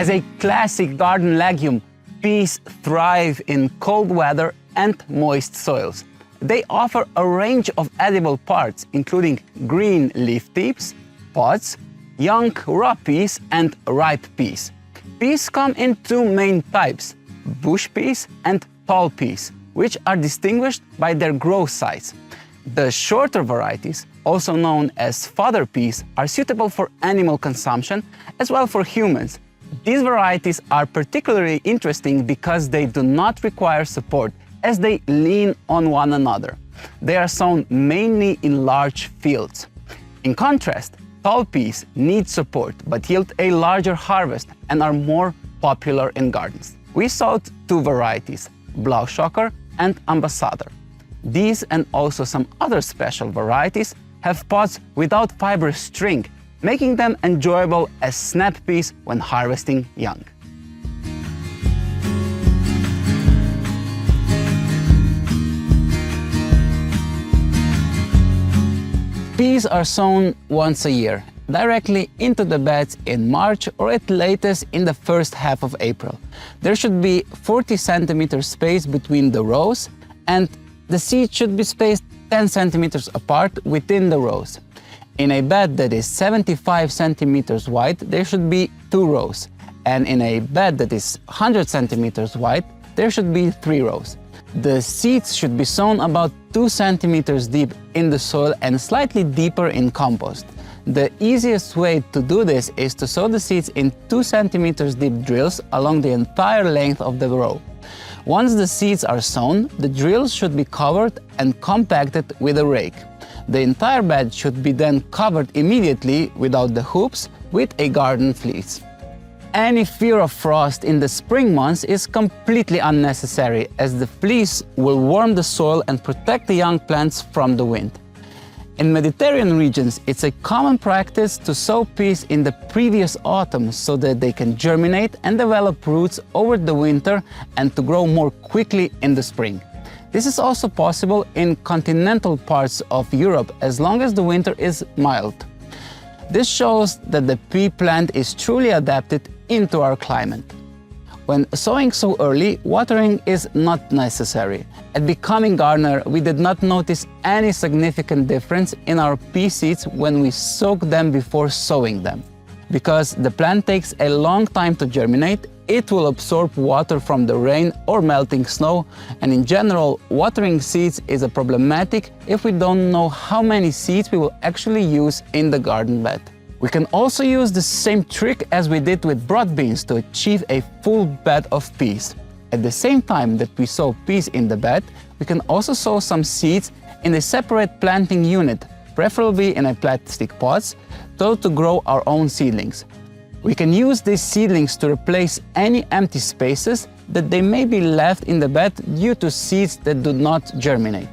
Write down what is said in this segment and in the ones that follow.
As a classic garden legume, peas thrive in cold weather and moist soils. They offer a range of edible parts, including green leaf tips, pods, young raw peas and ripe peas. Peas come in two main types, bush peas and tall peas, which are distinguished by their growth size. The shorter varieties, also known as fodder peas, are suitable for animal consumption as well for humans. These varieties are particularly interesting because they do not require support, as they lean on one another. They are sown mainly in large fields. In contrast, tall peas need support but yield a larger harvest and are more popular in gardens. We sowed two varieties, Blauschokker and Ambassador. These and also some other special varieties have pods without fibrous string, making them enjoyable as snap peas when harvesting young. Peas are sown once a year, directly into the beds in March or at latest in the first half of April. There should be 40 cm space between the rows, and the seeds should be spaced 10 cm apart within the rows. In a bed that is 75 cm wide, there should be 2 rows, and in a bed that is 100 cm wide, there should be 3 rows. The seeds should be sown about 2 cm deep in the soil and slightly deeper in compost. The easiest way to do this is to sow the seeds in 2 cm deep drills along the entire length of the row. Once the seeds are sown, the drills should be covered and compacted with a rake. The entire bed should be then covered immediately without the hoops with a garden fleece. Any fear of frost in the spring months is completely unnecessary, as the fleece will warm the soil and protect the young plants from the wind. In Mediterranean regions, it's a common practice to sow peas in the previous autumn so that they can germinate and develop roots over the winter and to grow more quickly in the spring. This is also possible in continental parts of Europe as long as the winter is mild. This shows that the pea plant is truly adapted into our climate. When sowing so early, watering is not necessary. At Becoming Gardener, we did not notice any significant difference in our pea seeds when we soaked them before sowing them. Because the plant takes a long time to germinate, it will absorb water from the rain or melting snow, and in general, watering seeds is problematic if we don't know how many seeds we will actually use in the garden bed. We can also use the same trick as we did with broad beans to achieve a full bed of peas. At the same time that we sow peas in the bed, we can also sow some seeds in a separate planting unit, preferably in a plastic pots, so to grow our own seedlings. We can use these seedlings to replace any empty spaces that they may be left in the bed due to seeds that do not germinate.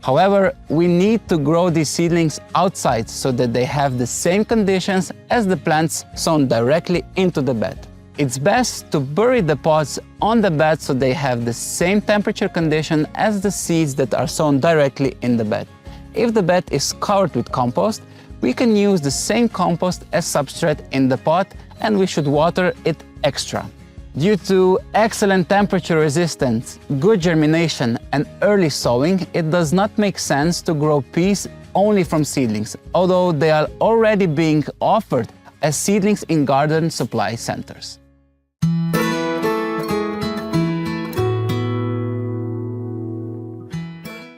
However, we need to grow these seedlings outside so that they have the same conditions as the plants sown directly into the bed. It's best to bury the pods on the bed so they have the same temperature condition as the seeds that are sown directly in the bed. If the bed is covered with compost, we can use the same compost as substrate in the pot, and we should water it extra. Due to excellent temperature resistance, good germination and early sowing, it does not make sense to grow peas only from seedlings, although they are already being offered as seedlings in garden supply centers.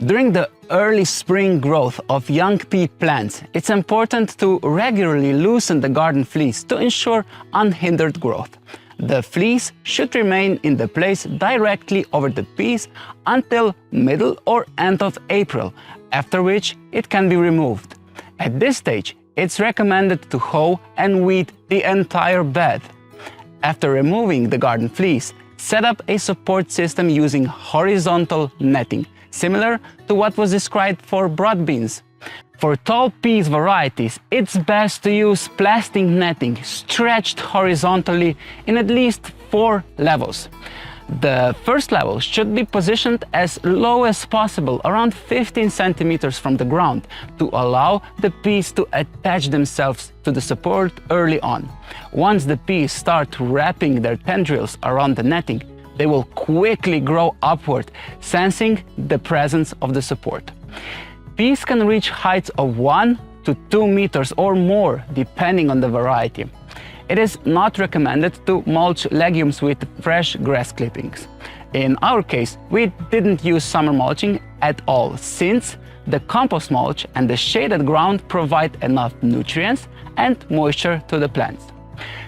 During the early spring growth of young pea plants, it's important to regularly loosen the garden fleece to ensure unhindered growth. The fleece should remain in the place directly over the peas until middle or end of April, after which it can be removed. At this stage, it's recommended to hoe and weed the entire bed. After removing the garden fleece, set up a support system using horizontal netting, similar to what was described for broad beans. For tall peas varieties, it's best to use plastic netting stretched horizontally in at least 4 levels. The first level should be positioned as low as possible, around 15 centimeters from the ground, to allow the peas to attach themselves to the support early on. Once the peas start wrapping their tendrils around the netting, they will quickly grow upward, sensing the presence of the support. Peas can reach heights of 1 to 2 meters or more, depending on the variety. It is not recommended to mulch legumes with fresh grass clippings. In our case, we didn't use summer mulching at all, since the compost mulch and the shaded ground provide enough nutrients and moisture to the plants.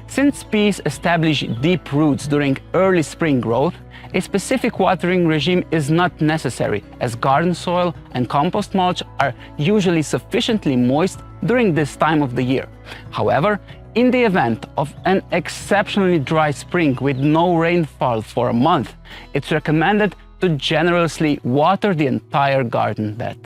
Since peas establish deep roots during early spring growth, a specific watering regime is not necessary, as garden soil and compost mulch are usually sufficiently moist during this time of the year. However, in the event of an exceptionally dry spring with no rainfall for a month, it's recommended to generously water the entire garden bed.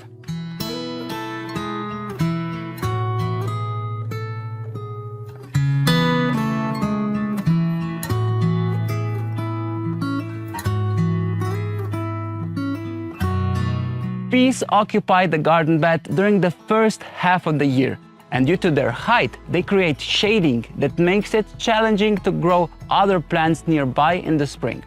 Peas occupy the garden bed during the first half of the year, and due to their height, they create shading that makes it challenging to grow other plants nearby in the spring.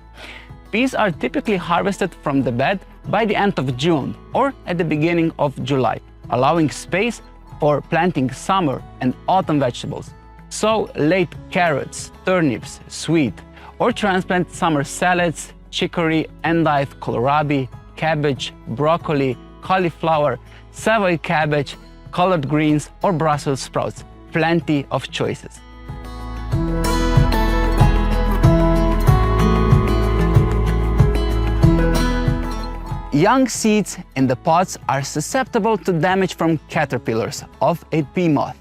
Peas are typically harvested from the bed by the end of June or at the beginning of July, allowing space for planting summer and autumn vegetables. Sow late carrots, turnips, sweet, or transplant summer salads, chicory, endive, kohlrabi, cabbage, broccoli, cauliflower, Savoy cabbage, collard greens, or Brussels sprouts. Plenty of choices. Young seeds in the pots are susceptible to damage from caterpillars of a pea moth.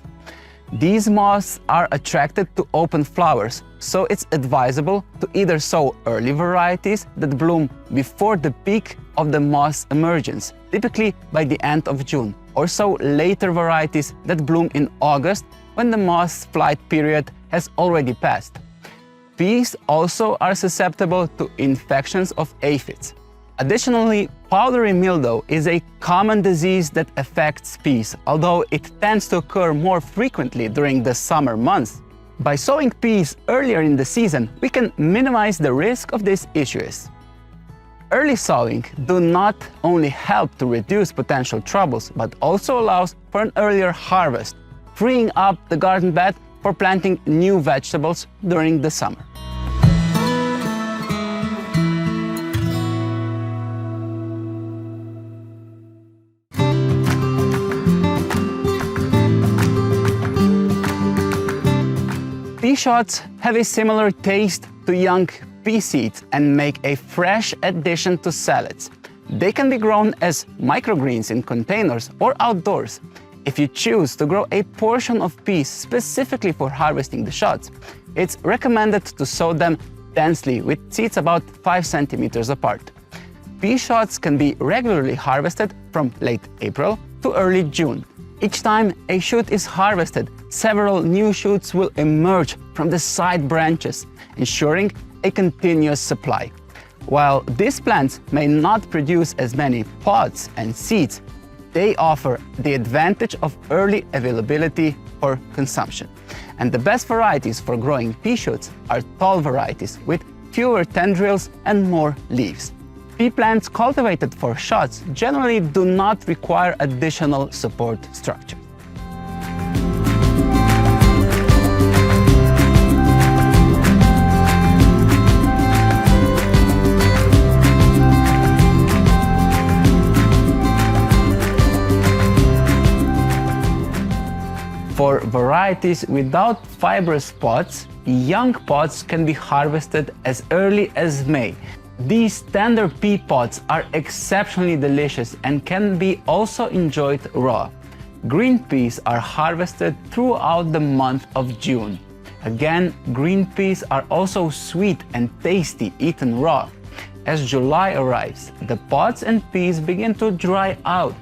These moths are attracted to open flowers, so it's advisable to either sow early varieties that bloom before the peak of the moth's emergence, typically by the end of June, or sow later varieties that bloom in August when the moth's flight period has already passed. Peas also are susceptible to infections of aphids. Additionally, powdery mildew is a common disease that affects peas, although it tends to occur more frequently during the summer months. By sowing peas earlier in the season, we can minimize the risk of these issues. Early sowing do not only help to reduce potential troubles, but also allows for an earlier harvest, freeing up the garden bed for planting new vegetables during the summer. Pea shoots have a similar taste to young pea seeds and make a fresh addition to salads. They can be grown as microgreens in containers or outdoors. If you choose to grow a portion of peas specifically for harvesting the shoots, it's recommended to sow them densely with seeds about 5 centimeters apart. Pea shoots can be regularly harvested from late April to early June. Each time a shoot is harvested, several new shoots will emerge from the side branches, ensuring a continuous supply. While these plants may not produce as many pods and seeds, they offer the advantage of early availability for consumption. And the best varieties for growing pea shoots are tall varieties with fewer tendrils and more leaves. Pea plants cultivated for shoots generally do not require additional support structure. For varieties without fibrous pods, young pods can be harvested as early as May. These tender pea pods are exceptionally delicious and can be also enjoyed raw. Green peas are harvested throughout the month of June. Again, green peas are also sweet and tasty eaten raw. As July arrives, the pods and peas begin to dry out.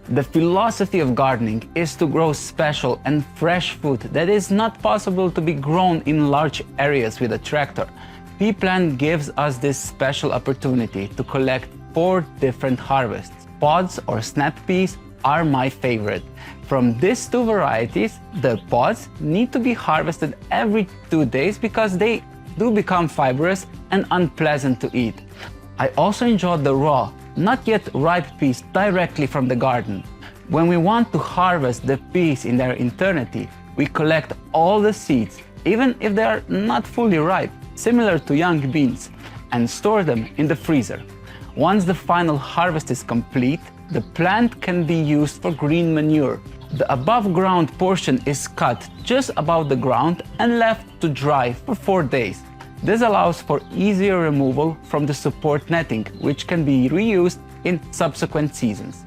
The philosophy of gardening is to grow special and fresh food that is not possible to be grown in large areas with a tractor. pea plant gives us this special opportunity to collect 4 different harvests. Pods or snap peas are my favorite. From these 2 varieties, the pods need to be harvested every 2 days because they do become fibrous and unpleasant to eat. I also enjoy the raw, not yet ripe peas directly from the garden. When we want to harvest the peas in their entirety, we collect all the seeds, even if they are not fully ripe, similar to young beans, and store them in the freezer. Once the final harvest is complete, the plant can be used for green manure. The above ground portion is cut just above the ground and left to dry for 4 days. This allows for easier removal from the support netting, which can be reused in subsequent seasons.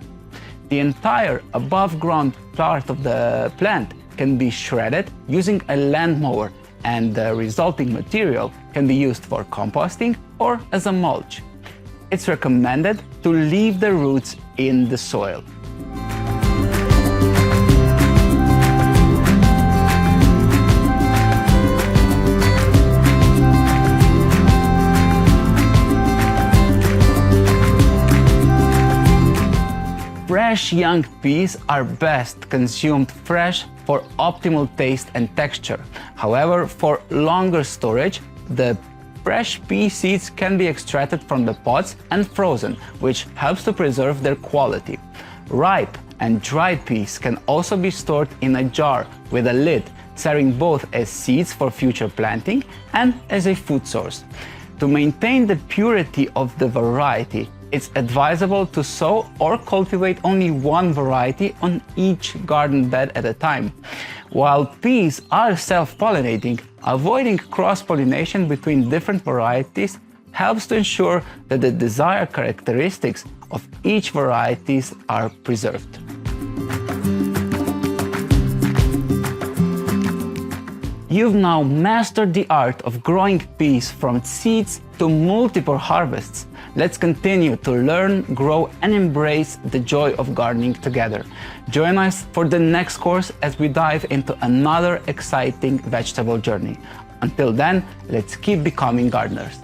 The entire above ground part of the plant can be shredded using a land mower, and the resulting material can be used for composting or as a mulch. It's recommended to leave the roots in the soil. Fresh young peas are best consumed fresh for optimal taste and texture. However, for longer storage, the fresh pea seeds can be extracted from the pods and frozen, which helps to preserve their quality. Ripe and dried peas can also be stored in a jar with a lid, serving both as seeds for future planting and as a food source. To maintain the purity of the variety, it's advisable to sow or cultivate only 1 variety on each garden bed at a time. While peas are self-pollinating, avoiding cross-pollination between different varieties helps to ensure that the desired characteristics of each varieties are preserved. You've now mastered the art of growing peas from seeds to multiple harvests. Let's continue to learn, grow, and embrace the joy of gardening together. Join us for the next course as we dive into another exciting vegetable journey. Until then, let's keep becoming gardeners.